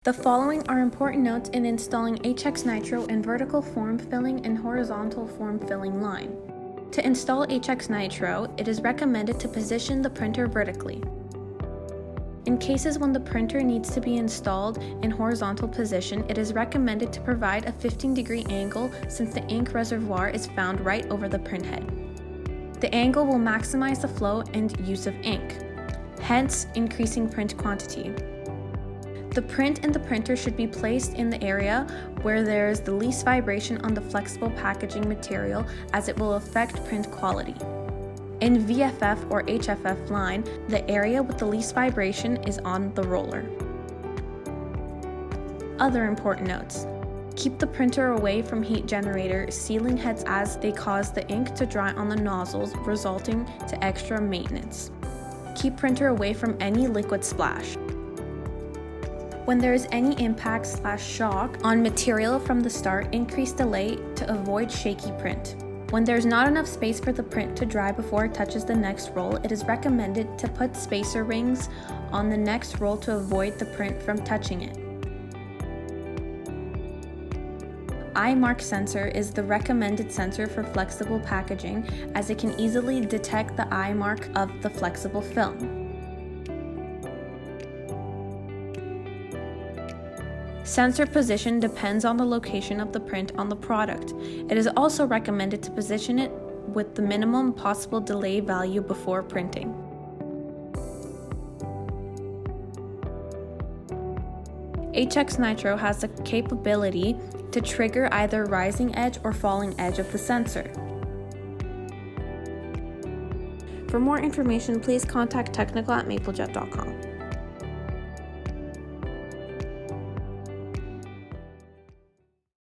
The following are important notes in installing Hx Nitro in vertical form filling and horizontal form filling line. To install Hx Nitro, it is recommended to position the printer vertically. In cases when the printer needs to be installed in horizontal position, it is recommended to provide a 15-degree angle since the ink reservoir is found right over the printhead. The angle will maximize the flow and use of ink, hence increasing print quantity. The print in the printer should be placed in the area where there is the least vibration on the flexible packaging material, as it will affect print quality. In VFF or HFF line, the area with the least vibration is on the roller. Other important notes. Keep the printer away from heat generator sealing heads as they cause the ink to dry on the nozzles, resulting to extra maintenance. Keep printer away from any liquid splash. When there is any impact/shock on material from the start, increase delay to avoid shaky print. When there is not enough space for the print to dry before it touches the next roll, it is recommended to put spacer rings on the next roll to avoid the print from touching it. Eye mark sensor is the recommended sensor for flexible packaging, as it can easily detect the eye mark of the flexible film. Sensor position depends on the location of the print on the product. It is also recommended to position it with the minimum possible delay value before printing. Hx Nitro has the capability to trigger either rising edge or falling edge of the sensor. For more information, please contact technical@maplejet.com.